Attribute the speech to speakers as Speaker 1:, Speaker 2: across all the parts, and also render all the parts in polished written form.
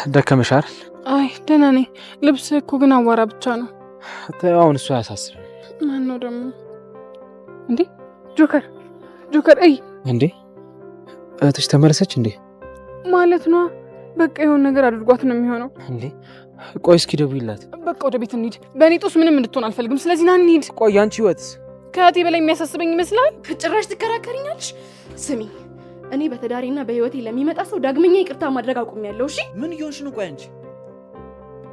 Speaker 1: ደከመሽ አይደል?
Speaker 2: አይ ደህና ነኝ። ልብስ እኮ ግን አዋራ ብቻ ነው።
Speaker 1: አሁን እሱ አያሳስብም።
Speaker 2: ማን ነው ደግሞ እንዴ? ጆከር እይ
Speaker 1: እንዴ እህትሽ ተመለሰች እንዴ?
Speaker 2: ማለት ነው። በቃ የሆነ ነገር አድርጓት ነው የሚሆነው።
Speaker 1: እንዴ ቆይ እስኪ ደውይላት።
Speaker 2: በቃ ወደ ቤት እንሂድ። በእኔ ጦስ ምንም እንድትሆን አልፈልግም። ስለዚህ ና እንሂድ።
Speaker 1: ቆይ አንቺ ህይወትስ
Speaker 2: ከእህቴ በላይ የሚያሳስበኝ ይመስላል?
Speaker 3: ጭራሽ ትከራከሪኛለሽ? ስሚ እኔ በተዳሪና በህይወቴ ለሚመጣ ሰው ዳግመኛ ይቅርታ ማድረግ አቁሜያለሁ። እሺ
Speaker 4: ምን እየሆንሽ ነው? ቆይ አንቺ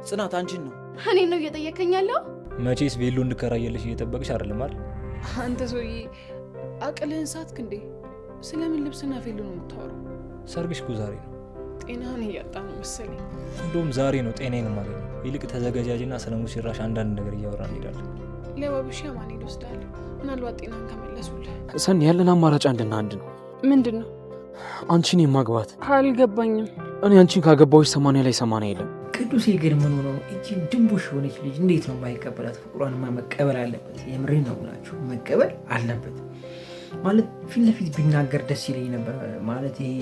Speaker 4: ጽናት አንቺን ነው
Speaker 3: እኔን ነው እየጠየከኝ ያለው?
Speaker 5: መቼስ ቬሎ እንድከራየልሽ እየጠበቅሽ አይደለም አይደል?
Speaker 2: አንተ ሰውዬ አቅልህን ሳትክ እንዴ? ስለምን ልብስና ቬሎ ነው የምታወራው?
Speaker 5: ሰርግሽ እኮ ዛሬ ነው።
Speaker 2: ጤናህን እያጣ ነው መሰለኝ።
Speaker 5: እንደውም ዛሬ ነው ጤናዬን የማገኘው። ይልቅ ተዘጋጃጅና ስለ ሙሽራሽ አንዳንድ ነገር እያወራን እንሄዳለን።
Speaker 2: ለባብሻ ማን ይወስዳል? ምናልባት ጤናን ከመለሱልህ።
Speaker 1: ሰኒ ያለን አማራጭ አንድና አንድ ነው።
Speaker 2: ምንድን ነው?
Speaker 1: አንቺን የማግባት።
Speaker 2: አልገባኝም።
Speaker 1: እኔ አንቺን ካገባዎች 80 ላይ 80 የለም።
Speaker 6: ቅዱሴ ግን ምን ሆኖ እቺ ድንቡሽ የሆነች ልጅ እንዴት ነው የማይቀበላት? ፍቅሯንማ መቀበል አለበት። የምሬን ነው ብላችሁ መቀበል አለበት ማለት ፊት ለፊት ቢናገር ደስ ይለኝ ነበር። ማለት ይሄ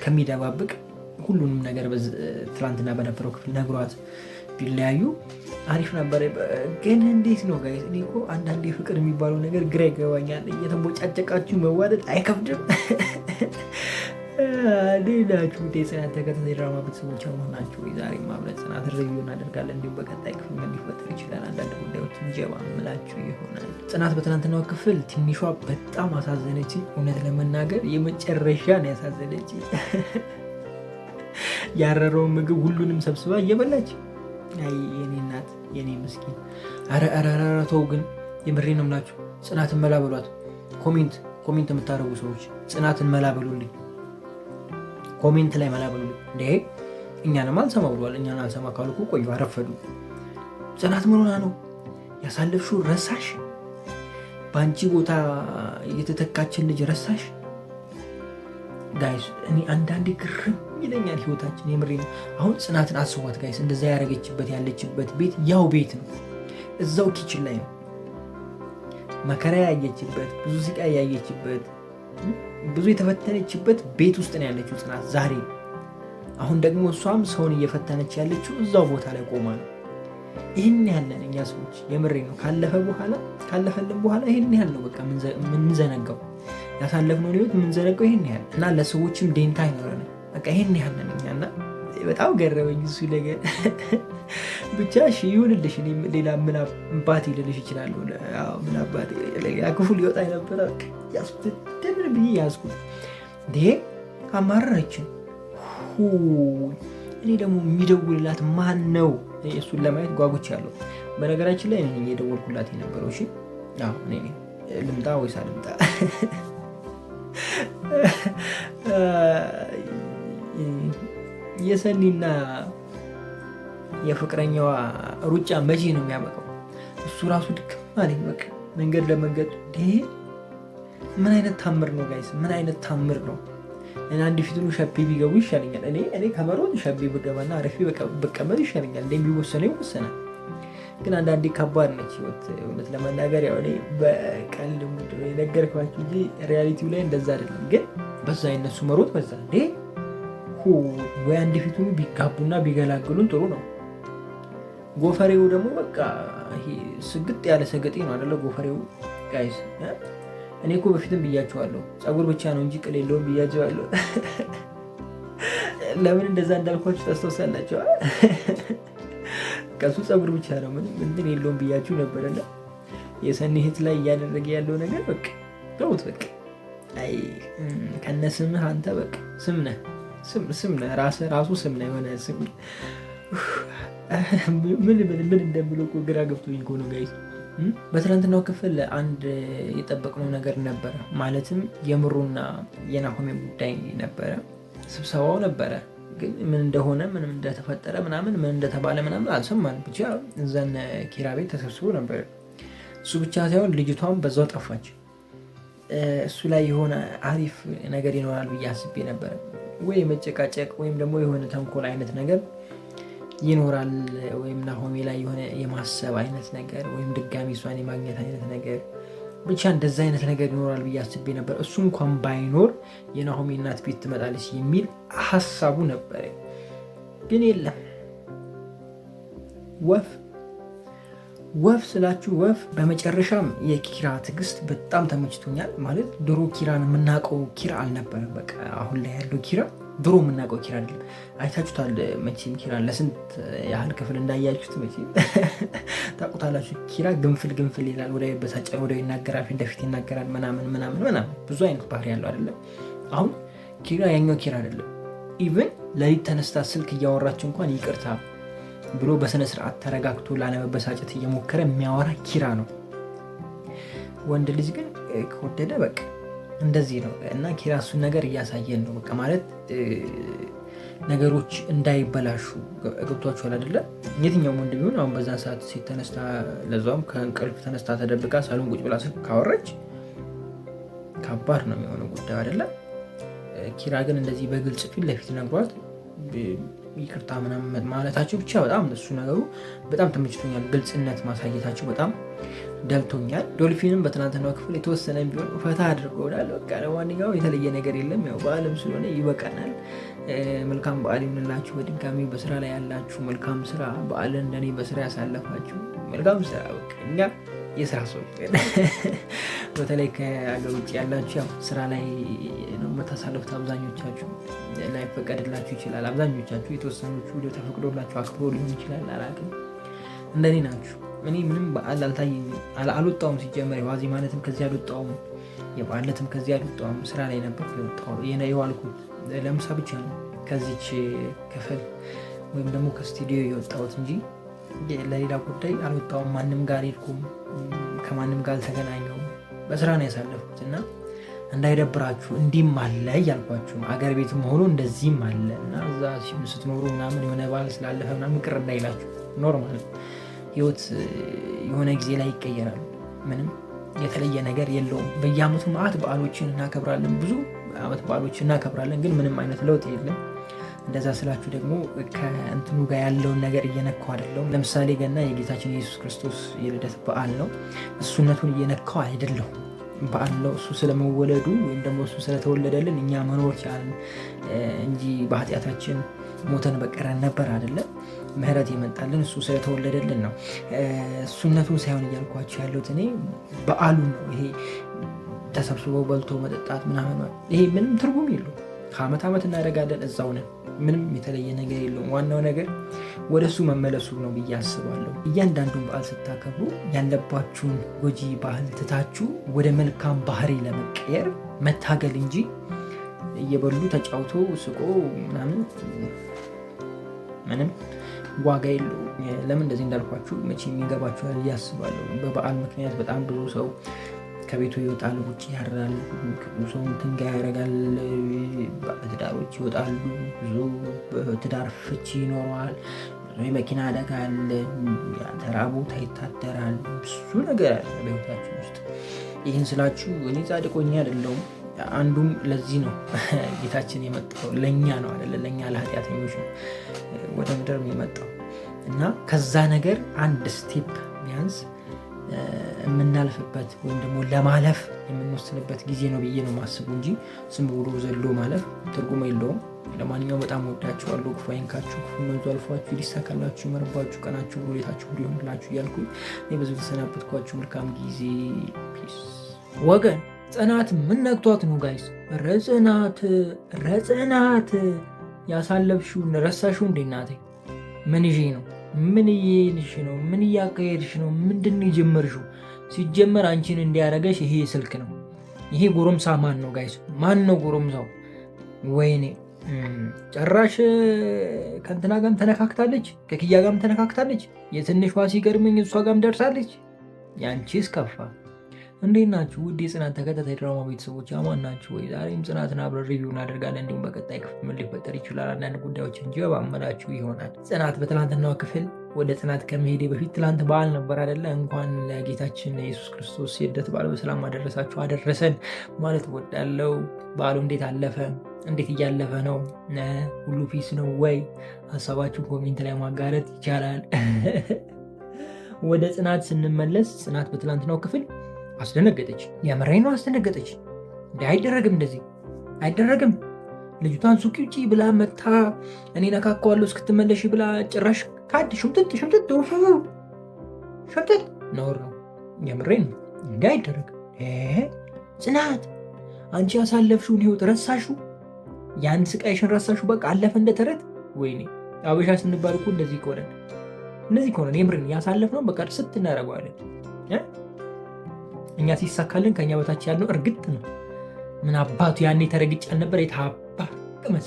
Speaker 6: ከሚደባብቅ ሁሉንም ነገር ትላንትና በነበረው ክፍል ነግሯት ቢለያዩ አሪፍ ነበር። ግን እንዴት ነው ጋይስ? እኔ እኮ አንዳንዴ ፍቅር የሚባለው ነገር ግራ ይገባኛል። እየተቦጫጨቃችሁ መዋደድ አይከብድም? ሌላችሁ የጽናት ተከታታይ ድራማ ቤተሰቦች መሆናችሁ ዛሬ ማብለት ጽናት ሪቪው እናደርጋለን። እንዲሁም በቀጣይ ክፍል ምን ሊፈጠር ይችላል አንዳንድ ጉዳዮችን ጀባ ምላችሁ ይሆናል። ጽናት በትናንትናው ክፍል ትንሿ በጣም አሳዘነች። እውነት ለመናገር የመጨረሻ ነው ያሳዘነች። ያረረውን ምግብ ሁሉንም ሰብስባ እየበላች አይ የኔ እናት የኔ ምስኪን። ኧረ ተው ግን የምሬ ነው የምላችሁ። ጽናትን መላ በሏት። ኮሜንት የምታደርጉ ሰዎች ጽናትን መላ በሉልኝ። ኮሜንት ላይ መላ በሉልኝ። እንዴ እኛንም አልሰማ ብሏል። እኛን አልሰማ ካሉ እኮ ቆዩ አረፈዱ። ጽናት ምን ሆና ነው? ያሳለፍሽው ረሳሽ? በአንቺ ቦታ የተተካችን ልጅ ረሳሽ? ጋይስ እኔ አንዳንዴ ግርም ይለኛል ህይወታችን። የምሬ ነው። አሁን ጽናትን አስቧት ጋይስ። እንደዛ ያደረገችበት ያለችበት ቤት ያው ቤት ነው። እዛው ኪችን ላይ ነው መከራ ያየችበት፣ ብዙ ስቃይ ያየችበት፣ ብዙ የተፈተነችበት ቤት ውስጥ ነው ያለችው ጽናት ዛሬ። አሁን ደግሞ እሷም ሰውን እየፈተነች ያለችው እዛው ቦታ ላይ ቆማ ነው። ይህን ያለን እኛ ሰዎች የምሬ ነው ካለፈልን በኋላ ይህን ያህል ነው በቃ ምንዘነጋው። ያሳለፍነው ህይወት ምንዘነጋው ይህን ያህል እና ለሰዎችም ዴንታ አይኖረንም። በቃ ይህን ያለን እኛና በጣም ገረመኝ እሱ ነገር። ብቻ እሺ ይሁንልሽ። ሌላ ምን አባቴ ልልሽ ይችላሉ? ምን አባቴ ክፉ ሊወጣ የነበረ ያስኩት ደምን ብዬ ያዝኩት። እንዴ አማረረችን። እኔ ደግሞ የሚደውልላት ማን ነው? እሱን ለማየት ጓጉች ያለው። በነገራችን ላይ እኔ የደወልኩላት የነበረው። እሺ እኔ ልምጣ ወይስ አልምጣ? የሰኒና የፍቅረኛዋ ሩጫ መቼ ነው የሚያበቃው? እሱ ራሱ ድክም አለኝ። በቃ መንገድ ለመንገድ ምን አይነት ታምር ነው ጋይስ? ምን አይነት ታምር ነው? እና አንድ ፊቱን ሸፔ ቢገቡ ይሻለኛል። እኔ ከመሮጥ ሸፔ ብገባና አረፌ በቀመጥ ይሻለኛል። እንደሚወሰነው ይወሰናል። ግን አንዳንዴ ከባድ ነች ህይወት። እውነት ለመናገር ያው እኔ በቀልድ ሙድ ነው የነገርኳችሁ እንጂ ሪያሊቲው ላይ እንደዛ አይደለም። ግን በዛ የነሱ መሮጥ በዛ እንዴ ወይ አንድ ፊቱን ቢጋቡና ቢገላግሉን ጥሩ ነው። ጎፈሬው ደግሞ በቃ ይሄ ስግጥ ያለ ሰገጤ ነው አይደለ? ጎፈሬው ጋይስ እኔ እኮ በፊትም ብያቸዋለሁ፣ ፀጉር ብቻ ነው እንጂ ቅል የለውም ብያቸዋለሁ። ለምን እንደዛ እንዳልኳችሁ ታስታውሳላችሁ? ከሱ ፀጉር ብቻ ነው ምንም እንትን የለውም ብያችሁ ነበርና የሰኒ እህት ላይ እያደረገ ያለው ነገር በቃ ተውት። በቃ አይ ከነስምህ አንተ በቃ ስም ነህ ራሱ ስም ነህ። የሆነ ስም ምን እንደምለው እኮ ግራ ገብቶኝ እኮ ነው ጋይስ። በትናንትናው ክፍል አንድ የጠበቅነው ነገር ነበረ። ማለትም የምሩና የናሆሜ ጉዳይ ነበረ። ስብሰባው ነበረ። ግን ምን እንደሆነ ምንም እንደተፈጠረ ምናምን ምን እንደተባለ ምናምን አልሰማንም። ብቻ እዛን ኪራ ቤት ተሰብስቦ ነበር። እሱ ብቻ ሳይሆን ልጅቷም በዛው ጠፋች። እሱ ላይ የሆነ አሪፍ ነገር ይኖራል ብዬ አስቤ ነበረ። ወይ መጨቃጨቅ ወይም ደግሞ የሆነ ተንኮል አይነት ነገር ይኖራል፣ ወይም ናሆሜ ላይ የሆነ የማሰብ አይነት ነገር ወይም ድጋሚ እሷን የማግኘት አይነት ነገር፣ ብቻ እንደዛ አይነት ነገር ይኖራል ብዬ አስቤ ነበር። እሱ እንኳን ባይኖር የናሆሜ እናት ቤት ትመጣለች የሚል ሀሳቡ ነበረ። ግን የለም ወፍ ስላችሁ ወፍ። በመጨረሻም የኪራ ትዕግስት በጣም ተመችቶኛል። ማለት ድሮ ኪራን የምናውቀው ኪራ አልነበረም። በቃ አሁን ላይ ያለው ኪራ ድሮ የምናውቀው ኪራ አይደለም። አይታችሁታል መቼም ኪራን ለስንት ያህል ክፍል እንዳያችሁት መቼም ታውቁታላችሁ። ኪራ ግንፍል ይላል፣ ወደ በሳጫ ወደ ይናገራል፣ ፊት ለፊት ይናገራል፣ ምናምን ብዙ አይነት ባህሪ ያለው አይደለም። አሁን ኪራ ያኛው ኪራ አይደለም። ኢቭን ለሊት ተነስታ ስልክ እያወራች እንኳን ይቅርታ ብሎ በስነ ስርዓት ተረጋግቶ ላለመበሳጨት እየሞከረ የሚያወራ ኪራ ነው። ወንድ ልጅ ግን ከወደደ በቃ እንደዚህ ነው እና ኪራ እሱን ነገር እያሳየን ነው። በቃ ማለት ነገሮች እንዳይበላሹ ገብቷችኋል አይደለ? የትኛውም ወንድ ቢሆን አሁን በዛን ሰዓት ሴት ተነስታ ለዛውም ከእንቅልፍ ተነስታ ተደብቃ ሳሎን ቁጭ ብላ ስልክ ካወራች ከባድ ነው የሚሆነው ጉዳዩ አይደለ? ኪራ ግን እንደዚህ በግልጽ ፊት ለፊት ነግሯት ይቅርታ ምናምን ማለታቸው ብቻ በጣም እሱ ነገሩ በጣም ተመችቶኛል። ግልጽነት ማሳየታቸው በጣም ደልቶኛል። ዶልፊንም በትናንትናው ክፍል የተወሰነ ቢሆን ፈታ አድርገውናል። በቃ ለማንኛውም የተለየ ነገር የለም። ያው በዓለም ስለሆነ ይበቃናል። መልካም በዓል ይሁንላችሁ። በድጋሚ በስራ ላይ ያላችሁ መልካም ስራ፣ በዓልን እንደኔ በስራ ያሳለፋችሁ መልካም ስራ። በቃ እኛ የስራ ሰው በተለይ ከአገር ውጭ ያላችሁ ያው ስራ ላይ ነው የምታሳልፉት። አብዛኞቻችሁ ላይፈቀድላችሁ ይችላል። አብዛኞቻችሁ የተወሰኑቹ ተፈቅዶላችሁ አክብሮ ሊሆን ይችላል። አላውቅም፣ እንደኔ ናችሁ። እኔ ምንም በዓል አልወጣሁም። ሲጀመር የዋዜ ማለትም ከዚህ አልወጣሁም፣ የበዓለትም ከዚህ አልወጣሁም። ስራ ላይ ነበር የዋልኩት። ለምሳ ብቻ ነው ከዚች ክፍል ወይም ደግሞ ከስቱዲዮ የወጣሁት እንጂ ለሌላ ጉዳይ አልወጣሁም። ማንም ጋር ሄድኩም፣ ከማንም ጋር አልተገናኘሁም። በስራ ነው ያሳለፍኩት እና እንዳይደብራችሁ እንዲህም አለ እያልኳችሁ አገር ቤትም ሆኖ እንደዚህም አለ እና እዛ ስትኖሩ ምናምን የሆነ በዓል ስላለፈ ምናምን ቅር እንዳይላችሁ። ኖርማል ህይወት የሆነ ጊዜ ላይ ይቀየራል። ምንም የተለየ ነገር የለውም። በየአመቱ ማዕት በዓሎችን እናከብራለን፣ ብዙ አመት በዓሎችን እናከብራለን፣ ግን ምንም አይነት ለውጥ የለም። እንደዛ ስላችሁ ደግሞ ከእንትኑ ጋር ያለውን ነገር እየነካው አይደለሁም። ለምሳሌ ገና የጌታችን የኢየሱስ ክርስቶስ የልደት በዓል ነው። እሱነቱን እየነካው አይደለሁም። በዓል ነው። እሱ ስለመወለዱ ወይም ደግሞ እሱ ስለተወለደልን እኛ መኖር ቻልን እንጂ በኃጢአታችን ሞተን በቀረን ነበር አይደለም። ምህረት የመጣልን እሱ ስለተወለደልን ነው። እሱነቱን ሳይሆን እያልኳቸው ያለሁት እኔ በዓሉን ነው። ይሄ ተሰብስበው በልቶ መጠጣት ምናምን ይሄ ምንም ትርጉም የለውም። ከአመት ዓመት እናደርጋለን፣ እዛው ነን። ምንም የተለየ ነገር የለውም። ዋናው ነገር ወደ እሱ መመለሱ ነው ብዬ አስባለሁ። እያንዳንዱን በዓል ስታከብሩ ያለባችሁን ጎጂ ባህል ትታችሁ ወደ መልካም ባህሪ ለመቀየር መታገል እንጂ እየበሉ ተጫውቶ ስቆ ምናምን ምንም ዋጋ የለውም። ለምን እንደዚህ እንዳልኳችሁ መቼም ይገባችኋል ብዬ አስባለሁ። በበዓል ምክንያት በጣም ብዙ ሰው ከቤቱ ይወጣል፣ ውጭ ያድራል፣ ሰው ትንጋ ያደርጋል፣ ባለትዳሮች ይወጣሉ፣ ብዙ ትዳር ፍቺ ይኖረዋል፣ ብዙ የመኪና አደጋ አለ፣ ተራ ቦታ ይታደራል፣ ብዙ ነገር አለ በህይወታችን ውስጥ። ይህን ስላችሁ እኔ ጻድቆኛ አይደለሁም። አንዱም ለዚህ ነው ጌታችን የመጣው ለእኛ ነው አይደለ? ለእኛ ለኃጢአተኞች ነው ወደ ምድር የመጣው እና ከዛ ነገር አንድ ስቴፕ ቢያንስ የምናልፍበት ወይም ደግሞ ለማለፍ የምንወስንበት ጊዜ ነው ብዬ ነው ማስቡ እንጂ ዝም ብሎ ዘሎ ማለፍ ትርጉም የለውም። ለማንኛውም በጣም ወዳችኋለሁ። ክፉ አይንካችሁ፣ ክፉ መንዙ አልፏችሁ፣ ሊሳካላችሁ፣ ይመርባችሁ፣ ቀናችሁ ሁሉ ሌታችሁ ሁሉ ይሆንላችሁ እያልኩ እኔ ብዙ ተሰናበትኳችሁ። መልካም ጊዜ። ፒስ። ወገን ጽናት ምን ነግቷት ነው ጋይስ? ረጽናት ያሳለፍሽውን ረሳሽው እንዴ? እናቴ ምን ይዤ ነው? ምን እየሄድሽ ነው? ምን እያካሄድሽ ነው? ምንድን የጀመርሽው? ሲጀመር አንቺን እንዲያደርገሽ ይሄ ስልክ ነው። ይሄ ጎረምሳ ማን ነው ጋይስ? ማን ነው ጎረምሳው? ወይኔ ጭራሽ ከእንትና ጋርም ተነካክታለች፣ ከኪያ ጋርም ተነካክታለች። የትንሿ ሲገርመኝ እሷ ጋርም ደርሳለች። ያንቺስ ከፋ። እንዴት ናችሁ ውድ የጽናት ተከታታይ ድራማ ቤተሰቦች? አማን ናችሁ ወይ? ዛሬም ጽናትን አብረን ሪቪው እናደርጋለን። እንዲሁም በቀጣይ ክፍል ምን ሊፈጠር ይችላል አንዳንድ ጉዳዮችን ጀባ አመላችሁ ይሆናል። ጽናት በትላንትናው ክፍል ወደ ጽናት ከመሄዴ በፊት ትላንት በዓል ነበር አይደለ? እንኳን ለጌታችን የኢየሱስ ክርስቶስ የልደት በዓል በሰላም አደረሳችሁ አደረሰን ማለት እወዳለሁ። በዓሉ እንዴት አለፈ? እንዴት እያለፈ ነው? ሁሉ ፒስ ነው ወይ? ሀሳባችሁ ኮሜንት ላይ ማጋረት ይቻላል። ወደ ጽናት ስንመለስ ጽናት በትላንትናው ክፍል አስደነገጠች። የምሬ ነው አስደነገጠች። አይደረግም፣ እንደዚህ አይደረግም። ልጅቷን ሱቂ ውጪ ብላ መታ እኔ ነካከዋለሁ እስክትመለሽ ብላ ጭራሽ ካድ ሽምጥጥ ነውር ነው። የምሬን ነው። እንዳይደረግ ጽናት፣ አንቺ ያሳለፍሽውን ህይወት ረሳሹ? ያን ስቃይሽን ረሳሹ? በቃ አለፈ እንደ ተረት። ወይኔ አበሻ ስንባል እኮ እንደዚህ ከሆነ የምሬን ያሳለፍነው በቃ ስት እናደርገዋለን። እኛ ሲሳካልን ከእኛ በታች ያለው እርግጥ ነው። ምን አባቱ ያኔ ተረግጫል ነበር የታባ ቅመስ።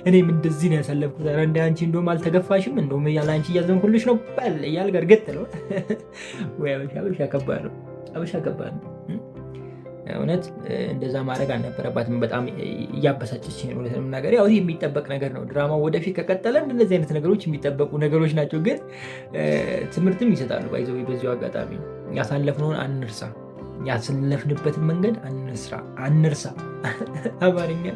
Speaker 6: እኔም እንደዚህ ነው ያሳለፍኩት። ኧረ እንደ አንቺ እንደውም አልተገፋሽም፣ እንደውም ያለ አንቺ እያዘንኩልሽ ነው በል እያልክ እርግጥ ነው ወይ አበሻ ከባድ ነው። አበሻ ከባድ ነው እውነት። እንደዛ ማድረግ አልነበረባትም። በጣም እያበሳጨች ነው ለምናገር። ያው የሚጠበቅ ነገር ነው። ድራማው ወደፊት ከቀጠለ እንደዚህ አይነት ነገሮች የሚጠበቁ ነገሮች ናቸው። ግን ትምህርትም ይሰጣሉ። ባይዘው በዚሁ አጋጣሚ ያሳለፍነውን አንርሳ፣ ያሳለፍንበትን መንገድ አንርሳ። አማርኛ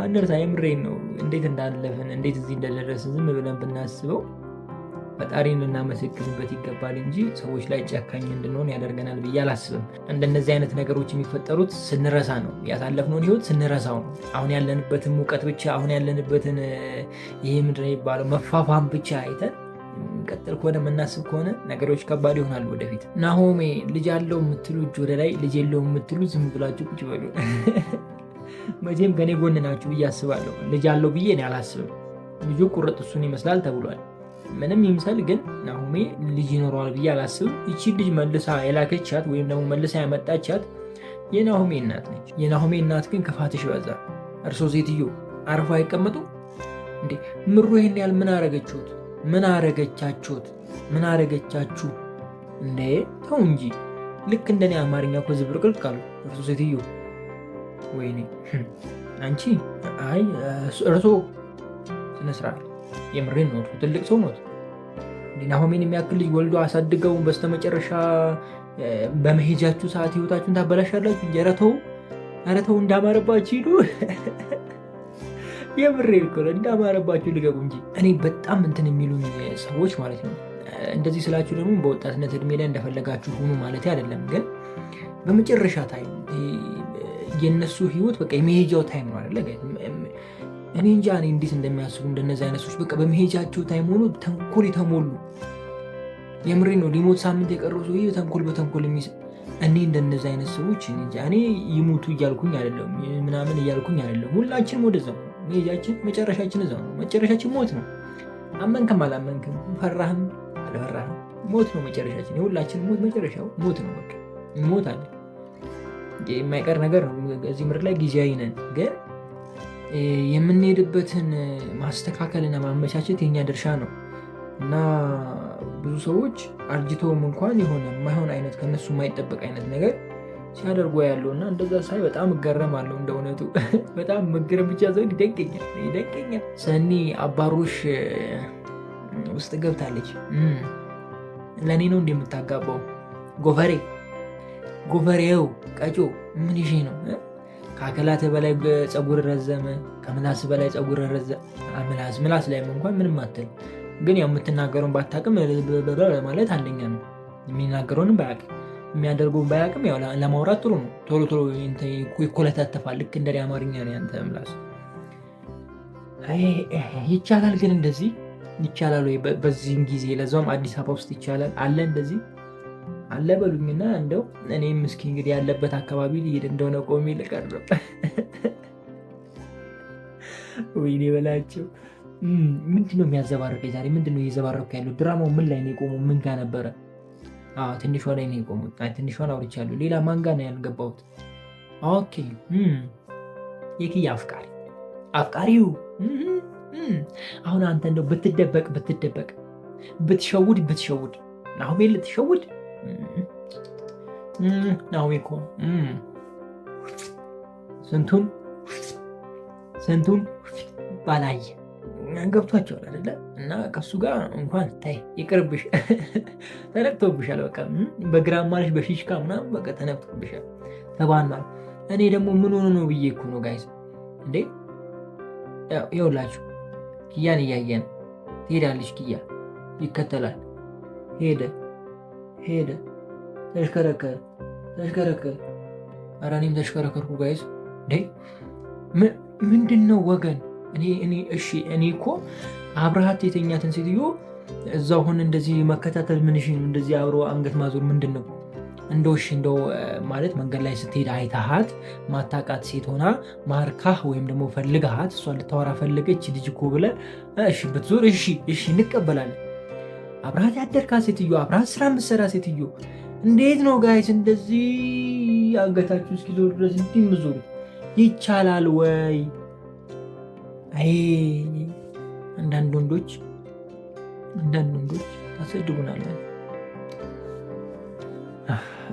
Speaker 6: አንርሳ። የምሬን ነው። እንዴት እንዳለፍን እንዴት እዚህ እንደደረስን ዝም ብለን ብናስበው ፈጣሪን ልናመሰግንበት ይገባል እንጂ ሰዎች ላይ ጨካኝ እንድንሆን ያደርገናል ብዬ አላስብም። እንደነዚህ አይነት ነገሮች የሚፈጠሩት ስንረሳ ነው። ያሳለፍነውን ህይወት ስንረሳው ነው። አሁን ያለንበትን ሙቀት ብቻ አሁን ያለንበትን ይሄ ምንድን ነው የሚባለው መፋፋም ብቻ አይተን ቀጥል ከሆነ የምናስብ ከሆነ ነገሮች ከባድ ይሆናሉ ወደፊት። ናሆሜ ልጅ አለው የምትሉ እጅ ወደ ላይ፣ ልጅ የለው የምትሉ ዝም ብላችሁ ቁጭ በሉ። መቼም ከኔ ጎን ናችሁ ብዬ አስባለሁ። ልጅ አለው ብዬ እኔ አላስብም። ልጁ ቁርጥ እሱን ይመስላል ተብሏል። ምንም ይምሰል ግን ናሆሜ ልጅ ይኖረዋል ብዬ አላስብም። ይቺ ልጅ መልሳ የላከቻት ወይም ደግሞ መልሳ ያመጣቻት የናሆሜ እናት ነች። የናሆሜ እናት ግን ክፋትሽ በዛ። እርሶ ሴትዮ አርፎ አይቀመጡ እንዴ? ምሩ ይህን ያህል ምን አረገችሁት? ምን አረገቻችሁ እንዴ? ተው እንጂ። ልክ እንደኔ አማርኛ እኮ ዝብርቅርቅ አሉ። እርሶ ሴትዮ ወይኔ አንቺ። አይ እርሶ ስነስርዓት የምሬን ነው። ትልቅ ሰው ነው። ናሆሜን የሚያክል ልጅ ወልዶ አሳድገው በስተመጨረሻ በመሄጃችሁ ሰዓት ህይወታችሁን ታበላሻላችሁ። ኧረ ተው እንዳማረባችሁ ሂዱ። የምሬን እኮ ነው። እንዳማረባችሁ ልቀቁ እንጂ። እኔ በጣም እንትን የሚሉኝ ሰዎች ማለት ነው። እንደዚህ ስላችሁ ደግሞ በወጣትነት እድሜ ላይ እንደፈለጋችሁ ሁኑ ማለት አይደለም። ግን በመጨረሻ ታይም የነሱ ህይወት በቃ የመሄጃው ታይም ነው አይደለ? እኔ እንጃ እኔ እንዴት እንደሚያስቡ እንደነዚህ አይነት ሰዎች በቃ በመሄጃቸው ታይም ሆኖ ተንኮል የተሞሉ የምሬ ነው። ሊሞት ሳምንት የቀረው ሰው ተንኮል በተንኮል እኔ እንደነዚህ አይነት ሰዎች እኔ ይሙቱ እያልኩኝ አይደለም፣ ምናምን እያልኩኝ አይደለም። ሁላችንም ወደዛው ነው መሄጃችን፣ መጨረሻችን እዛው ነው። መጨረሻችን ሞት ነው። አመንክም አላመንክም፣ ፈራህም አልፈራህም ሞት ነው መጨረሻችን። የሁላችን ሞት መጨረሻው ሞት ነው። በቃ ሞት አለ የማይቀር ነገር ነው። እዚህ ምድር ላይ ጊዜያዊ ነን ግን የምንሄድበትን ማስተካከልና ማመቻቸት የኛ ድርሻ ነው እና ብዙ ሰዎች አርጅተውም እንኳን የሆነ የማይሆን አይነት ከነሱ የማይጠበቅ አይነት ነገር ሲያደርጉ ያለው እና እንደዛ ሳይ በጣም እገረማለሁ። እንደ እውነቱ በጣም መገረም ብቻ ዘንድ ይደንቀኛል። ሰኒ አባሮሽ ውስጥ ገብታለች። ለእኔ ነው እንደምታጋባው? ጎፈሬው ቀጮ ምን ይዤ ነው? ከአካላት በላይ ፀጉር ረዘመ፣ ከምላስ በላይ ፀጉር ረዘመ። ምላስ ላይ እንኳን ምንም አትል፣ ግን ያው የምትናገረውን ባታቅም ማለት አንደኛ ነው። የሚናገረውንም ባያቅም የሚያደርገውን ባያቅም ያው ለማውራት ጥሩ ነው። ቶሎ ይኮለታተፋል። ልክ እንደ አማርኛ ነው ያንተ ምላስ። ይቻላል ግን እንደዚህ ይቻላል ወይ? በዚህም ጊዜ ለዛውም አዲስ አበባ ውስጥ ይቻላል አለ እንደዚህ አለ በሉኝና እንደው እኔም እስኪ እንግዲህ ያለበት አካባቢ ሊሄድ እንደሆነ ቆሜ ልቀርብ። ወይኔ በላቸው። ምንድነው የሚያዘባርቀኝ ዛሬ? ምንድነው እየዘባረኩ ያለው? ድራማው ምን ላይ ነው የቆመው? ምን ጋር ነበረ? ትንሿ ላይ ነው የቆሙት። ትንሿን አውርቻለሁ። ሌላ ማን ጋር ነው ያልገባሁት? ኦኬ የኪያ አፍቃሪው። አሁን አንተ እንደው ብትደበቅ ብትሸውድ ናሆሜ ልትሸውድ ናሆሜ እኮ ስንቱን ባላየ ገብቷቸዋል አይደለ? እና ከሱ ጋር እንኳን ታይ ይቅርብሽ፣ ተነቅቶብሻል። በቃ በግራማሽ በፊሽካ ምናምን በቃ ተነቅቶብሻል፣ ተባናል። እኔ ደግሞ ምን ሆኖ ነው ብዬ እኮ ነው ጋይስ። እንዴ ይኸውላችሁ ኪያን እያየን ትሄዳለች። ኪያ ይከተላል። ሄደ ተሽከረከረ። ኧረ እኔም ተሽከረከርኩ ጋይስ። ምንድን ነው ወገን? እኔ እኮ አብረሃት የተኛትን ሴትዮ እዛው ሆነ እንደዚህ መከታተል ምንሽን እንደዚህ አብሮ አንገት ማዞር ምንድን ነው? እንደው ማለት መንገድ ላይ ስትሄድ አይታሃት ማታቃት ሴት ሆና ማርካህ ወይም ደግሞ ፈልግሃት እሷ ልታወራ ፈለገች ልጅ እኮ ብለህ እሺ ብትዞር እሺ እንቀበላለን። አብረሃት ያደርካት ሴትዮ አብረሃት ስራ የምትሰራ ሴትዮ እንዴት ነው ጋይስ እንደዚህ አንገታችሁ እስኪዞር ድረስ እንዲህ የምትዞሩት? ይቻላል ወይ? አይ አንዳንድ ወንዶች ታሰድቡናለን።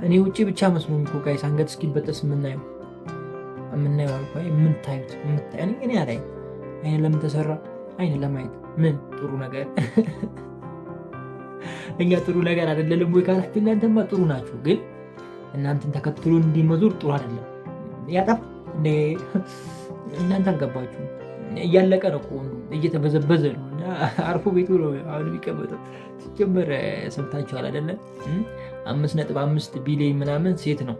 Speaker 6: እኔ ውጭ ብቻ መስሎኝ እኮ ጋይስ አንገት እስኪበጠስ የምናየው የምታዩት እኔ አላይ አይን ለምን ተሰራ? አይን ለማየት ምን ጥሩ ነገር እኛ ጥሩ ነገር አይደለም ወይ ካላችሁ እናንተማ ጥሩ ናችሁ፣ ግን እናንተን ተከትሎ እንዲመዞር ጥሩ አይደለም። ያጣፍ እናንተ አልገባችሁ። እያለቀ ነው እኮ እየተበዘበዘ ነው እና አርፎ ቤቱ ነው አሁን የሚቀመጠው። ሲጀመር ሰምታችኋል አይደለም? 5.5 ቢሊዮን ምናምን ሴት ነው፣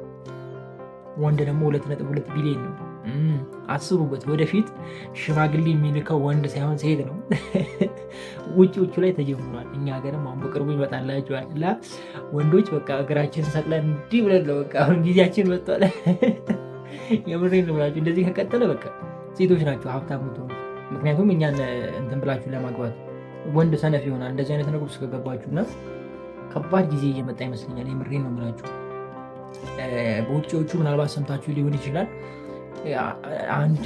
Speaker 6: ወንድ ደግሞ 2.2 ቢሊዮን ነው። አስቡበት። ወደፊት ሽማግሌ የሚልከው ወንድ ሳይሆን ሴት ነው። ውጭ ላይ ተጀምሯል። እኛ ሀገርም አሁን በቅርቡ ይመጣላችኋል። እና ወንዶች በቃ እግራችን ሰቅለን እንዲህ ብለን ነው በቃ አሁን ጊዜያችን መጥቷል። የምሬን ነው ብላችሁ እንደዚህ ከቀጠለ በቃ ሴቶች ናቸው ሀብታም የምትሆኑ። ምክንያቱም እኛን እንትን ብላችሁ ለማግባት ወንድ ሰነፍ ይሆናል። እንደዚህ አይነት ነገር ውስጥ ከገባችሁ እና ከባድ ጊዜ እየመጣ ይመስለኛል። የምሬን ነው የምላችሁ። በውጭዎቹ ምናልባት ሰምታችሁ ሊሆን ይችላል። አንድ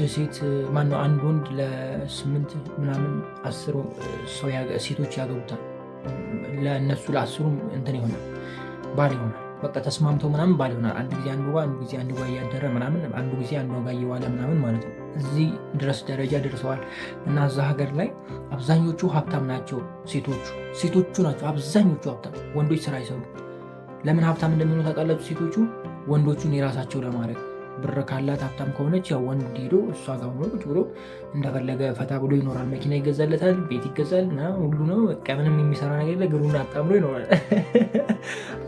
Speaker 6: ወንድ ለ8 ምናምን 10 ሴቶች ያገቡታል። ለእነሱ ለ10ሩም እንትን ይሆናል ባል ይሆናል። በቃ ተስማምተው ምናምን ባል ይሆናል። አንድ ጊዜ አንዱ ጋር እያደረ ምናምን አንዱ ጊዜ አንዱ ጋር እየዋለ ምናምን ማለት ነው። እዚህ ድረስ ደረጃ ደርሰዋል። እና እዛ ሀገር ላይ አብዛኞቹ ሀብታም ናቸው። ሴቶቹ ናቸው አብዛኞቹ ሀብታም። ወንዶች ስራ አይሰሩ። ለምን ሀብታም እንደሚሆኑ ታውቃላችሁ? ሴቶቹ ወንዶቹን የራሳቸው ለማድረግ ብር ካላት ሀብታም ከሆነች ያው ወንድ ሄዶ እሷ ጋር ሆኖ ቁጭ ብሎ እንደፈለገ ፈታ ብሎ ይኖራል። መኪና ይገዛለታል፣ ቤት ይገዛል እና ሁሉ ነው በቃ ምንም የሚሰራ ነገር የለ፣ ግሩን አጣምሮ ይኖራል።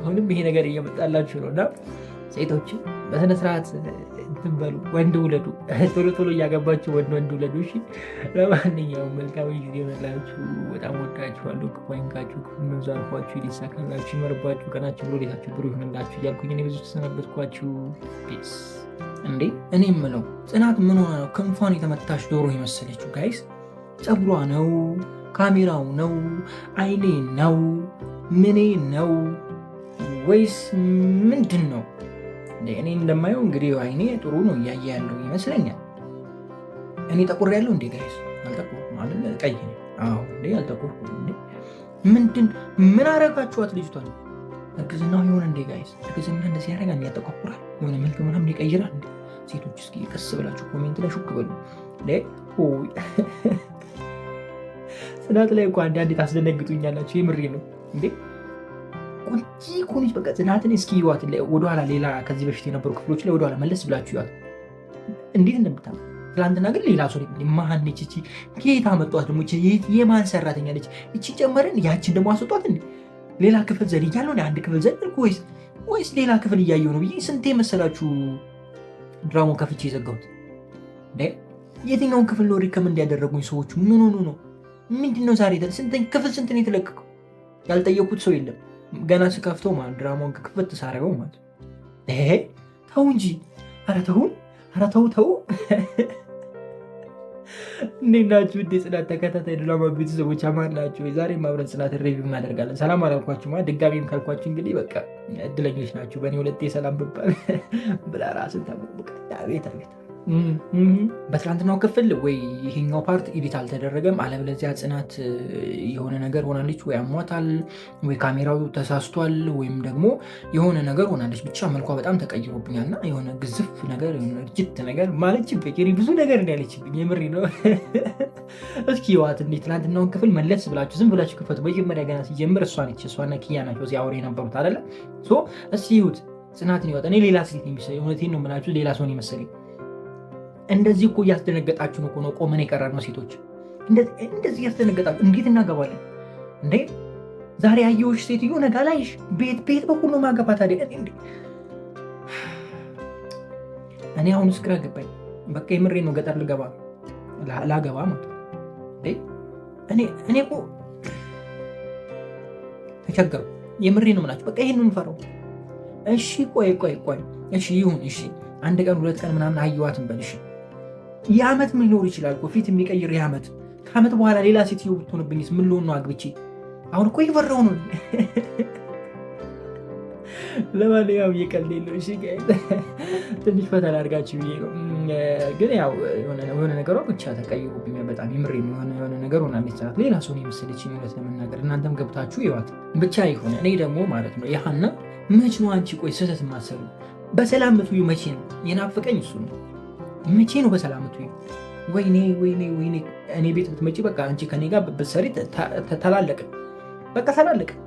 Speaker 6: አሁንም ይሄ ነገር እየመጣላችሁ ነው። እና ሴቶች በስነስርዓት እንትን በሉ፣ ወንድ ውለዱ። ቶሎ እያገባችሁ ወንድ ውለዱ። እሺ። ለማንኛውም መልካም ጊዜ ይሆንላችሁ። በጣም ወዳችኋለሁ። ክፉ አይንካችሁ፣ ክፉ መንዛርፏችሁ፣ ይሳካላችሁ፣ ይመርባችሁ፣ ቀናችሁ ብሎ ሌታችሁ ብሩ ይሆንላችሁ እያልኩኝ እኔ ብዙ ተሰናበትኳችሁ። ፒስ። እንዴ እኔ የምለው ጽናት ምን ሆና ነው ክንፏን የተመታች ዶሮ የመሰለችው? ጋይስ ፀጉሯ ነው? ካሜራው ነው? አይኔ ነው? ምኔ ነው? ወይስ ምንድን ነው? እኔ እንደማየው እንግዲህ አይኔ ጥሩ ነው እያየ ያለው ይመስለኛል። እኔ ጠቁር ያለው እንዴ ጋይስ? አልጠቁርኩም ማለት ቀይ ነው። አዎ እንዴ አልጠቁርኩም እንዴ? ምን አረጋችኋት ልጅቷን? እርግዝናው የሆነ እንዴ ጋይስ? እርግዝና እንደዚህ ያደርጋል? ያጠቋቁራል? የሆነ መልክ ምናምን ይቀይራል እንዴ? ሴቶች እስኪ ቀስ ብላችሁ ኮሜንት ላይ ሹክ በሉ። ጽናት ላይ እኮ አንዳንዴ ታስደነግጡኛላችሁ። የምሬ ነው እንዴ። ቁንጂ ኮኒች በቃ ጽናትን እስኪ ይዋት ወደኋላ፣ ሌላ ከዚህ በፊት የነበሩ ክፍሎች ላይ ወደኋላ መለስ ብላችሁ ይዋት እንዴት እንደምታም። ትላንትና ግን ሌላ ሰው ማነች እቺ? ከየት አመጧት ደግሞ? የማን ሰራተኛ ነች እቺ? ጨመርን ያችን ደግሞ አስወጧት እንዴ? ሌላ ክፍል ዘል እያለሁ አንድ ክፍል ዘል ወይስ ሌላ ክፍል እያየሁ ነው ብዬ ስንቴ መሰላችሁ ድራማውን ከፍቼ የዘጋሁት? የትኛውን ክፍል ነው ሪከመንድ ያደረጉኝ ሰዎቹ? ምን ሆኑ ነው? ምንድነው ዛሬ ክፍል ስንት ነው የተለቀቀው? ያልጠየኩት ሰው የለም። ገና ስከፍተው ማለት ድራማውን ክፍት ሳረገው ማለት ተው እንጂ ኧረ ተው። እንዴት ናችሁ? እንደ ጽናት ተከታታይ ድራማ ቤተሰቦች አማን ናቸው። የዛሬ ማብረን ጽናት ሪቪው እናደርጋለን። ሰላም አላልኳችሁ ድጋሚም ካልኳችሁ እንግዲህ በቃ እድለኞች ናችሁ። በእኔ 2 ሰላም ብባል ብላ ራስን ተመልበቃ ቤት በትላንትናው ክፍል ወይ ይሄኛው ፓርት ኤዲት አልተደረገም፣ አለበለዚያ ጽናት የሆነ ነገር ሆናለች፣ ወይ አሟታል፣ ወይ ካሜራው ተሳስቷል፣ ወይም ደግሞ የሆነ ነገር ሆናለች። ብቻ መልኳ በጣም ተቀይሮብኛል እና የሆነ ግዝፍ ነገር ጅት ነገር ማለችብኝ። ብዙ ነገር ያለችብኝ የምሬ ነው። እስኪ ዋት እንዴ ትላንትናውን ክፍል መለስ ብላችሁ ዝም ብላችሁ ክፈቱ። መጀመሪያ ገና ሲጀምር እሷና ኪያ ናቸው ሲያወሩ የነበሩት አይደለ? እስኪ ይሁት ጽናትን ይወጣ። እኔ ሌላ ሴት የሚመስለኝ እውነቴን ነው የምላችሁ፣ ሌላ ሰውን ይመስለኝ። እንደዚህ እኮ እያስደነገጣችሁ ነው። ቆመን የቀረን ነው ሴቶች። እንደዚህ እያስደነገጣችሁ እንዴት እናገባለን እንዴ? ዛሬ አየሁሽ ሴትዮ ነገ ላይሽ ቤት በኩል ነው ማገባት አይደል? እኔ አሁን እስክራ ገባኝ። በቃ የምሬን ነው። ገጠር ልገባ ላገባ ማለት እኔ እኮ ተቸገሩ። የምሬን ነው የምላችሁ። በቃ ይሄን ነው የምፈራው። እሺ ቆይ እሺ ይሁን። እሺ አንድ ቀን 2 ቀን ምናምን አየዋትን በል። እሺ የዓመት ምን ሊኖር ይችላል እኮ ፊት የሚቀይር የዓመት ከዓመት በኋላ ሌላ ሴትዮ ብትሆንብኝስ ምን ልሆን ነው አግብቼ? አሁን እኮ እየፈራሁ ነው። ለማንኛውም እየቀለደ ነው። እሺ ትንሽ ፈተና አድርጋችሁ ብዬ ነው። ግን ያው የሆነ ነገሯ ብቻ ተቀይሮብኛል በጣም የምሬ የሆነ ነገር ሆና ሚሰራት ሌላ ሰው የመሰለች እውነት ለመናገር እናንተም ገብታችሁ ይዋት ብቻ ይሆነ። እኔ ደግሞ ማለት ነው ያህና መች ነው አንቺ ቆይ ስህተት ማሰሩ በሰላም ምትዩ መቼ ነው? የናፈቀኝ እሱ ነው። መቼ ነው በሰላም ምትዩ? ወይኔ እኔ ቤት ብትመጪ በቃ አንቺ ከኔ ጋር ብትሰሪ ተላለቅን፣ በቃ ተላለቅን።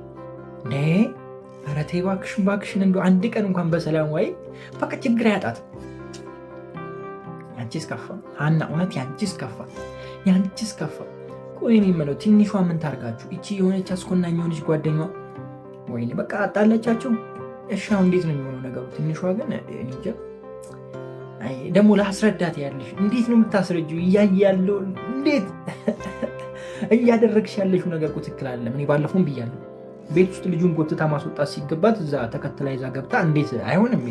Speaker 6: ኧረ ተይ እባክሽን እንደው አንድ ቀን እንኳን በሰላም ወይ በቃ ችግር አያጣት። ያንቺስ ከፋ ሀና፣ እውነት ያንቺስ ከፋ። ቆይ እኔ የምለው ትንሿ ምን ታርጋችሁ? እቺ የሆነች አስኮናኝ የሆነች ጓደኛዋ ወይኔ በቃ አጣለቻቸው። እሺ እንዴት ነው የሚሆነው ነገሩ? ትንሿ ግን እንጃ። ደግሞ ላስረዳት ያለሽ እንዴት ነው የምታስረጂው? እያየ ያለው እንዴት እያደረግሽ ያለሽው ነገር እኮ ትክክል አይደለም። እኔ ባለፈውም ብያለሁ። ቤት ውስጥ ልጁን ጎትታ ማስወጣት ሲገባት እዛ ተከትላ ይዛ ገብታ እንዴት አይሆንም።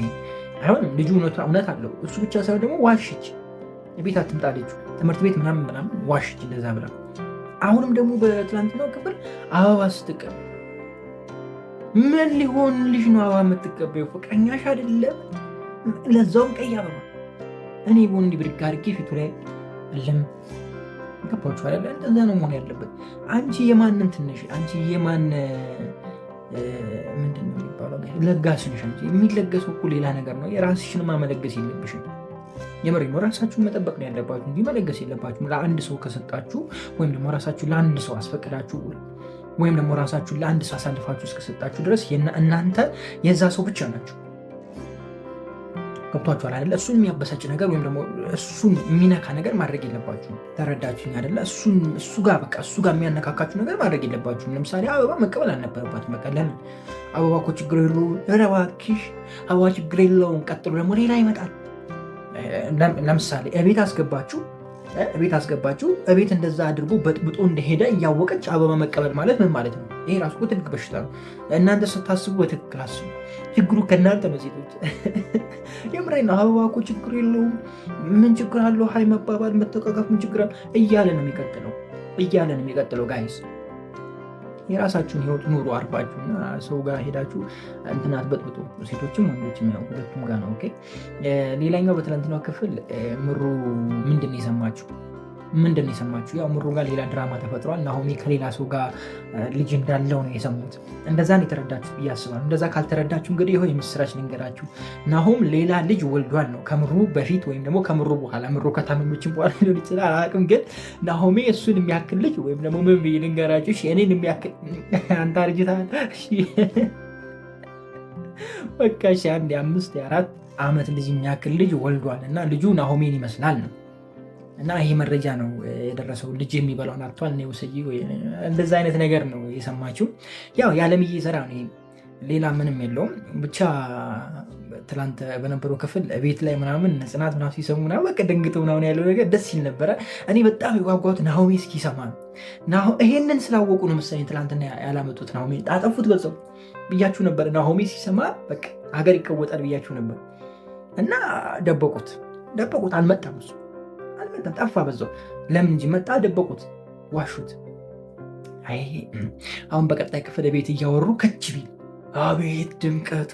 Speaker 6: ልጁ እውነት አለው። እሱ ብቻ ሳይሆን ደግሞ ዋሽች። ቤት አትምጣለችው ትምህርት ቤት ምናምን ዋሽች እንደዛ ብላ። አሁንም ደግሞ በትላንትናው ክፍል አበባ ስትቀበል ምን ሊሆንልሽ ነው አበባ የምትቀበይው? ፍቅረኛሽ አይደለም? ለዛውም ቀይ አበባ። እኔ ቦን ብድግ አድርጌ ፊቱ ላይ አለም ገባችሁ አይደለ? እንደዛ ነው መሆን ያለበት። አንቺ የማንን ትንሽ አንቺ የማን ምንድን ነው የሚባለው ለጋስ ነሽ። አንቺ የሚለገሰው እኮ ሌላ ነገር ነው። የራስሽንማ መለገስ የለብሽም። የምሬ ነው። ራሳችሁን መጠበቅ ነው ያለባችሁ እንጂ መለገስ የለባችሁም። ለአንድ ሰው ከሰጣችሁ ወይም ደግሞ ራሳችሁ ለአንድ ሰው አስፈቅዳችሁ ወይም ደግሞ ራሳችሁን ለአንድ ሰው አሳልፋችሁ እስከሰጣችሁ ድረስ እናንተ የዛ ሰው ብቻ ናችሁ። ገብቷችኋል አይደለ? እሱን የሚያበሳጭ ነገር ወይም ደግሞ እሱን የሚነካ ነገር ማድረግ የለባችሁም። ተረዳችሁኝ አይደለ? እሱ ጋር የሚያነካካችሁ ነገር ማድረግ የለባችሁም። ለምሳሌ አበባ መቀበል አልነበረባትም። በቃ ለምን አበባ እኮ ችግር የለውም፣ እባክሽ አበባ ችግር የለውም። ቀጥሎ ደግሞ ሌላ ይመጣል። ለምሳሌ እቤት አስገባችሁ እቤት እንደዛ አድርጎ በጥብጦ እንደሄደ እያወቀች አበባ መቀበል ማለት ምን ማለት ነው? ይሄ ራሱ ትልቅ በሽታ ነው። እናንተ ስታስቡ በትክክል አስቡ። ችግሩ ከእናንተ ነው ሴቶች። የምሬን ነው። አበባ እኮ ችግር የለውም፣ ምን ችግር አለው? ሀይ መባባል መተቃቀፍ ምን ችግር አለው? እያለ ነው የሚቀጥለው ጋይስ። የራሳችሁን ህይወት ኑሮ አርፋችሁና ሰው ጋር ሄዳችሁ እንትናት በጥብጡ። ሴቶችም ወንዶችም ያው ሁለቱም ጋር ነው። ኦኬ። ሌላኛው በትናንትናው ክፍል ምሩ ምንድን ነው የሰማችሁ? ያው ምሩ ጋር ሌላ ድራማ ተፈጥሯል። ናሆሚ ከሌላ ሰው ጋር ልጅ እንዳለው ነው የሰሙት። እንደዛ ነው የተረዳችሁ ብዬ አስባለሁ። እንደዛ ካልተረዳችሁ እንግዲህ ይኸው የምስራች ልንገራችሁ። ናሆም ሌላ ልጅ ወልዷል ነው ከምሩ በፊት ወይም ደግሞ ከምሩ በኋላ። ምሩ ከታመመችን በኋላ ሊሆን ይችላል አላውቅም። ግን ናሆሜ እሱን የሚያክል ልጅ ወይም ደግሞ ምን ብዬ ልንገራችሁ፣ እኔን የሚያክል አንተ አርጅታል በቃ አንድ የ5 የ4 ዓመት ልጅ የሚያክል ልጅ ወልዷል እና ልጁ ናሆሜን ይመስላል ነው። እና ይሄ መረጃ ነው የደረሰው። ልጅ የሚበላውን አጥቷል ነው ወሰጂ እንደዛ አይነት ነገር ነው የሰማችው። ያው የዓለምዬ ስራ ነው፣ ሌላ ምንም የለውም። ብቻ ትላንት በነበረው ክፍል ቤት ላይ ምናምን ጽናት ምናምን ሲሰሙ ምናምን በቃ ደንግጠው ምናምን ያለው ነገር ደስ ሲል ነበረ። እኔ በጣም የጓጓሁት ናሆሜ እስኪሰማ ነው። ይሄንን ስላወቁ ነው መሰለኝ ትላንትና ያላመጡት። ናሆሜ ጣጠፉት በዛው ብያችሁ ነበር። ናሆሜ ሲሰማ በቃ ሀገር ይቀወጣል ብያችሁ ነበር እና ደበቁት። አልመጣም እሱ ጠፋ በዛው። ለምን እንጂ መጣ፣ ደበቁት፣ ዋሹት። አይ አሁን በቀጣይ ክፍል ቤት እያወሩ ከች ቢል አቤት ድምቀቱ!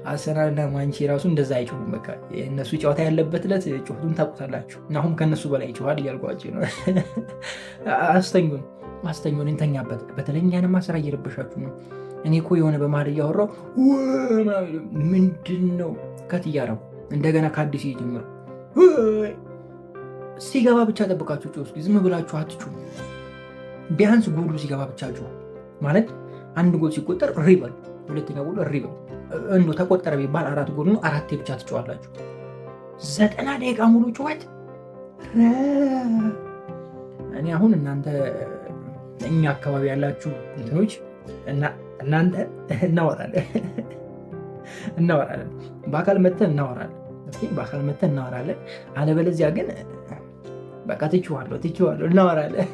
Speaker 6: አሰናና ማንቺ ራሱ እንደዛ አይጮሁም። በቃ እነሱ ጨዋታ ያለበት ዕለት ጩኸቱን ታውቁታላችሁ። አሁን ከነሱ በላይ ይጮሃል እያልኳቸው ነው። አስተኙን እንተኛበት። በተለይ እኛንማ ስራ እየረበሻችሁ ነው። እኔ እኮ የሆነ በመሀል እያወራሁ ምንድን ነው ከት እያረጉ እንደገና ከአዲስ ጀምሩ ሲገባ ብቻ ጠብቃችሁ ጩሁ። ዝም ብላችሁ አትጩሁ። ቢያንስ ጎሉ ሲገባ ብቻ ጩሁ። ማለት አንድ ጎል ሲቆጠር ሪበል፣ ሁለተኛ ጎል ሪበል። እንዶ ተቆጠረ ቢባል 4 ጎል ነው፣ 4 ብቻ ትጫዋላችሁ። 90 ደቂቃ ሙሉ ጩኸት። እኔ አሁን እናንተ እኛ አካባቢ ያላችሁ እንትኖች እናንተ እናወራለን፣ በአካል መተን እናወራለን። በአካል መተን እናወራለን። አለበለዚያ ግን በቃ ትችዋለሁ እናወራለን።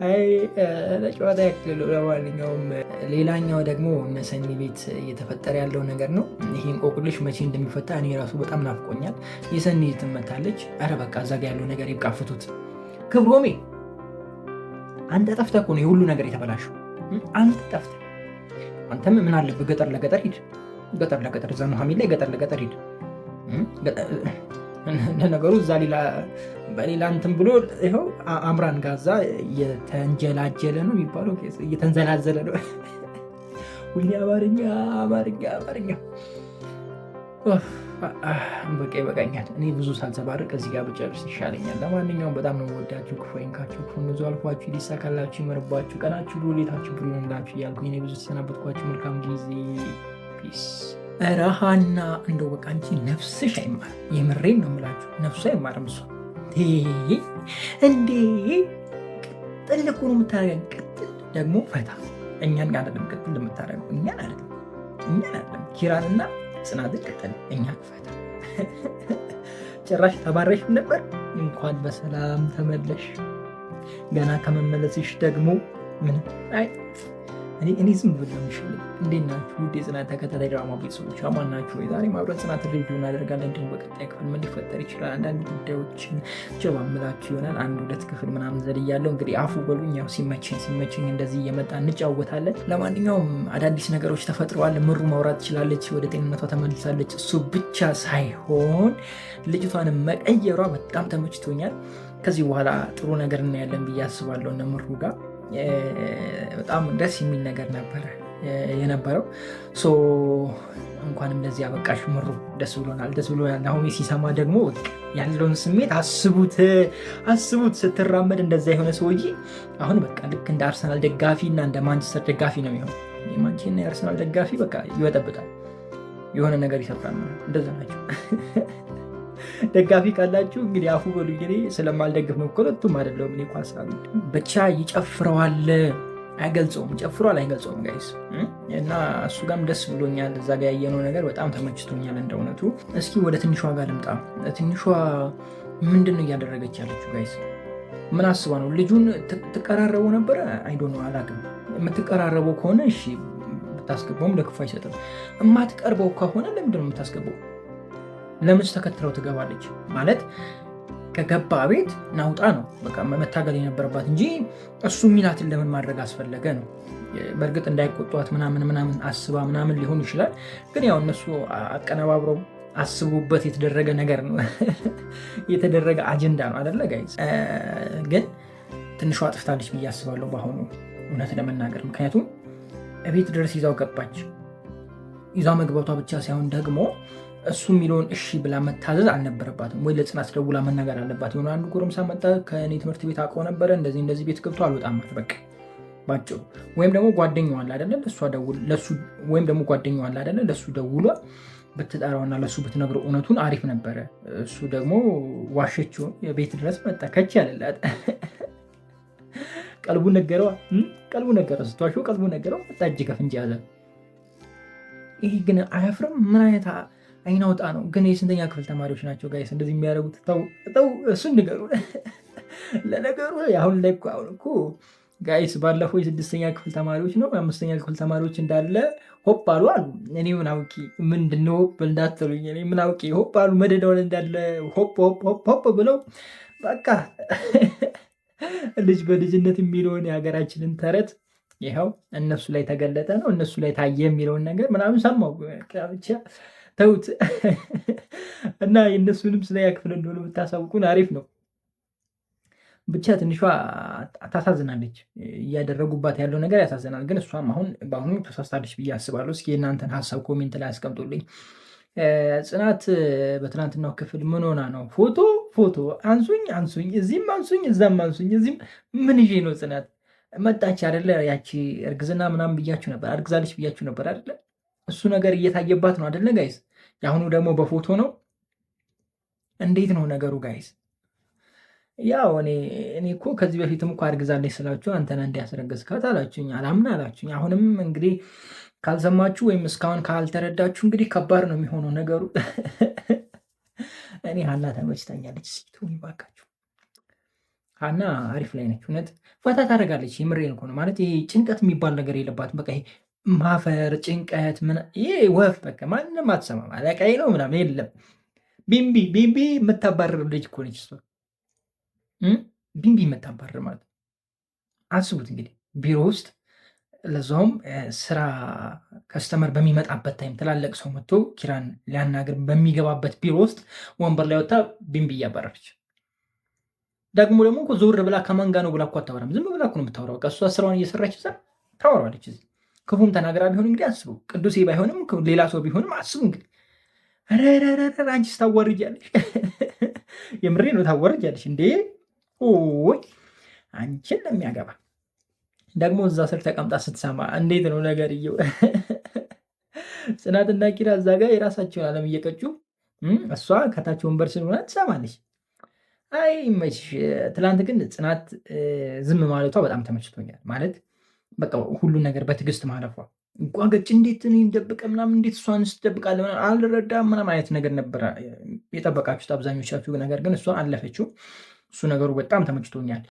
Speaker 6: አይ ለጨዋታ ያክል። ለማንኛውም ሌላኛው ደግሞ እነ ሰኒ ቤት እየተፈጠረ ያለው ነገር ነው። ይሄ እንቆቅልሽ መቼ እንደሚፈታ እኔ ራሱ በጣም ናፍቆኛል። የሰኒ ትመታለች። ኧረ በቃ እዛ ጋ ያለው ነገር ይብቃፍቱት። ክብሮሜ አንተ ጠፍተህ እኮ ነው የሁሉ ነገር የተበላሸው። አንተ ጠፍተህ አንተም ምን አለብህ ገጠር ለገጠር ሂድ። ገጠር ለገጠር እዛ ነው ሀሚል ላይ ገጠር ለገጠር ሂድ። ለነገሩ እዛ በሌላ እንትን ብሎ ይኸው አምራን ጋዛ እየተንጀላጀለ ነው የሚባለው፣ እየተንዘላዘለ ነው። ወይኔ አማርኛ በቃ ይበቃኛል። እኔ ብዙ ሳልዘባርቅ እዚህ ጋር ብጨርስ ይሻለኛል። ለማንኛውም በጣም ነው የምወዳችሁ። ክፉ አይንካችሁ፣ ክፉ ብዙ አልፏችሁ፣ ሊሳካላችሁ፣ ይመርባችሁ፣ ቀናችሁ ሌታችሁ ብሎ ላችሁ እያልኩ እኔ ብዙ ተሰናበትኳችሁ። መልካም ጊዜ። ፒስ። ኧረ ሀና እንደው በቃ አንቺ ነፍስሽ አይማር። የምሬን ነው የምላችሁ፣ ነፍሱ አይማርም። እሷ እንዴ ቅጥል እኮ ነው የምታደርገን። ቅጥል ደግሞ ፈታ። እኛን ጋር አይደለም ቅጥል የምታደርገው፣ እኛን አይደለም ኪራንና ጽናትን ቅጥል፣ እኛን ፈታ። ጭራሽ ተባረሽም ነበር። እንኳን በሰላም ተመለሽ። ገና ከመመለስሽ ደግሞ ምንም አይ እኔ ዝም ብሎ የሚሻለኝ። እንዴት ናችሁ ውድ የጽናት ተከታታይ ድራማ ቤተሰቦች? አማን ናችሁ? የዛሬ ማብረት ጽናት ሪቪው እናደርጋለን። እንዲሁም በቀጣይ ክፍል ምን ሊፈጠር ይችላል አንዳንድ ጉዳዮችን ጀባምላችሁ ይሆናል። 1-2 ክፍል ምናምን ዘልያለሁ። እንግዲህ አፉ በሉኝ። ያው ሲመቸኝ እንደዚህ እየመጣ እንጫወታለን። ለማንኛውም አዳዲስ ነገሮች ተፈጥረዋል። ምሩ ማውራት ትችላለች፣ ወደ ጤንነቷ ተመልሳለች። እሱ ብቻ ሳይሆን ልጅቷንም መቀየሯ በጣም ተመችቶኛል። ከዚህ በኋላ ጥሩ ነገር እናያለን ብዬ አስባለሁ እነ ምሩ ጋር በጣም ደስ የሚል ነገር ነበረ የነበረው። እንኳንም ለዚህ አበቃሽ ምሩ፣ ደስ ብሎናል። አሁን ሲሰማ ደግሞ ያለውን ስሜት አስቡት። ስትራመድ እንደዛ የሆነ ሰውዬ አሁን በቃ ልክ እንደ አርሰናል ደጋፊ እና እንደ ማንቸስተር ደጋፊ ነው የሚሆን። የማንቸስተር የአርሰናል ደጋፊ በቃ ይበጠብጣል፣ የሆነ ነገር ይሰራል። እንደዛ ናቸው። ደጋፊ ካላችሁ እንግዲህ አፉ በሉ። ስለማልደግፍ ነው፣ ሁለቱም አይደለሁም። እኔ ኳስ ብቻ ይጨፍረዋል፣ ይጨፍረዋል አይገልጸውም ጋይስ። እና እሱ ጋርም ደስ ብሎኛል። እዛ ጋ ያየነው ነገር በጣም ተመችቶኛል እንደ እውነቱ። እስኪ ወደ ትንሿ ጋር ልምጣ። ትንሿ ምንድን ነው እያደረገች ያለችው ጋይስ? ምን አስባ ነው? ልጁን ትቀራረበው ነበረ? አይዶ ነው አላውቅም። የምትቀራረበው ከሆነ እሺ ብታስገባውም ለክፉ አይሰጥም። የማትቀርበው ከሆነ ለምንድን ነው የምታስገባው? ለምንስ ተከትለው ትገባለች? ማለት ከገባ ቤት ናውጣ ነው በቃ መታገል የነበረባት እንጂ እሱ ሚላትን ለምን ማድረግ አስፈለገ ነው። በእርግጥ እንዳይቆጧት ምናምን አስባ ምናምን ሊሆን ይችላል። ግን ያው እነሱ አቀነባብረው አስቡበት የተደረገ ነገር ነው። የተደረገ አጀንዳ ነው አይደለ ጋይዝ? ግን ትንሿ አጥፍታለች ብዬ አስባለሁ በአሁኑ እውነት ለመናገር። ምክንያቱም ቤት ድረስ ይዛው ገባች። ይዛው መግባቷ ብቻ ሳይሆን ደግሞ እሱ የሚለውን እሺ ብላ መታዘዝ አልነበረባትም ወይ? ለጽናት ደውላ መናገር አለባት። የሆነ አንዱ ጎረምሳ መጣ ከእኔ ትምህርት ቤት አውቀው ነበረ እንደዚህ ቤት ገብቶ አልወጣም በቃ ባጭሩ። ወይም ደግሞ ጓደኛዋ አለ አይደለ ለሱ ደውሏ ብትጠራውና ለሱ ብትነግረው እውነቱን አሪፍ ነበረ። እሱ ደግሞ ዋሸችው። የቤት ድረስ መጣ ከች ያለላት ቀልቡ ነገረው። ስትዋሸው ቀልቡ ነገረው። መጣ እጅ ከፍንጅ ያዘ። ይህ ግን አያፍርም? ምን አይነት አይናውጣ ነው ግን? የስንተኛ ክፍል ተማሪዎች ናቸው ጋይስ እንደዚህ የሚያደርጉት? ተው እሱን ንገሩ። ለነገሩ አሁን እኮ ጋይስ ባለፈው የ6ኛ ክፍል ተማሪዎች ነው 5ኛ ክፍል ተማሪዎች እንዳለ ሆፕ አሉ። እኔ ምን አውቄ ምንድነው ሆፕ እንዳትሉኝ፣ እኔ ምን አውቄ ሆፕ አሉ። መደዳውን እንዳለ ሆፕ ብለው በቃ ልጅ በልጅነት የሚለውን የሀገራችንን ተረት ይኸው እነሱ ላይ ተገለጠ ነው እነሱ ላይ ታየ የሚለውን ነገር ምናምን ሰማሁ። ብቻ ተውት እና የእነሱንም ስለያ ክፍል እንደሆነ ብታሳውቁን አሪፍ ነው። ብቻ ትንሿ ታሳዝናለች። እያደረጉባት ያለው ነገር ያሳዝናል። ግን እሷም በአሁኑ ተሳስታለች ብዬ አስባለሁ። እስኪ የእናንተን ሀሳብ ኮሜንት ላይ አስቀምጡልኝ። ጽናት በትናንትናው ክፍል ምን ሆና ነው? ፎቶ አንሱኝ፣ እዚህም አንሱኝ፣ እዛም አንሱኝ፣ እዚህም ምን ይዤ ነው? ጽናት መጣች አይደለ? ያቺ እርግዝና ምናምን ብያችሁ ነበር፣ አርግዛለች ብያችሁ ነበር አይደለ? እሱ ነገር እየታየባት ነው አይደለ ጋይስ? የአሁኑ ደግሞ በፎቶ ነው። እንዴት ነው ነገሩ ጋይስ? ያው እኔ እኮ ከዚህ በፊትም እኮ አርግዛለች ስላችሁ አንተና እንዲያስረገዝካት አላችሁኝ፣ አላምን አላችሁኝ። አሁንም እንግዲህ ካልሰማችሁ ወይም እስካሁን ካልተረዳችሁ እንግዲህ ከባድ ነው የሚሆነው ነገሩ። እኔ ሀና ተመችታኛለች። ሲቱን ይባካችሁ። ሀና አሪፍ ላይ ነች። እውነት ፈታ ታደርጋለች። የምሬን እኮ ነው። ማለት ይሄ ጭንቀት የሚባል ነገር የለባትም። በቃ ይሄ ማፈር ጭንቀት ይሄ ወፍ በቃ ማንም አትሰማም። አለቃዬ ነው ምናምን የለም። ቢምቢ የምታባርር ልጅ እኮ ነች እሷ። ቢምቢ የምታባርር ማለት አስቡት እንግዲህ ቢሮ ውስጥ ለዛውም ስራ ከስተመር በሚመጣበት ታይም ትላልቅ ሰው መጥቶ ኪራን ሊያናግር በሚገባበት ቢሮ ውስጥ ወንበር ላይ ወጣ ቢምቢ እያባረረች። ደግሞ እኮ ዞር ብላ ከማን ጋር ነው ብላ እኮ አታወራም። ዝም ብላ እኮ ነው የምታወራው። እሷ ስራዋን እየሰራች እዛ ታወራዋለች። እዚህ ክፉም ተናግራ ቢሆን እንግዲህ አስቡ። ቅዱሴ ባይሆንም ሌላ ሰው ቢሆንም አስቡ እንግዲህ። ኧረ አንቺስ ታዋርጃለሽ። የምሬ ነው ታዋርጃለሽ እንዴ! ኦይ አንቺን ለሚያገባ ደግሞ እዛ ስር ተቀምጣ ስትሰማ እንዴት ነው ነገርየው? ጽናትና ኪራ እዛ ጋር የራሳቸውን ዓለም እየቀጩ እሷ ከታች ወንበር ስር ሆና ትሰማለች። አይ መችሽ። ትላንት ግን ጽናት ዝም ማለቷ በጣም ተመችቶኛል። ማለት በቃ ሁሉን ነገር በትዕግስት ማለፏ። ጓገጭ እንዴት እኔ እንደብቀ ምናምን እንዴት እሷን ስትደብቃለ አልረዳም ምናምን አይነት ነገር ነበረ የጠበቃችሁት አብዛኞቻችሁ። ነገር ግን እሷ አለፈችው። እሱ ነገሩ በጣም ተመችቶኛል።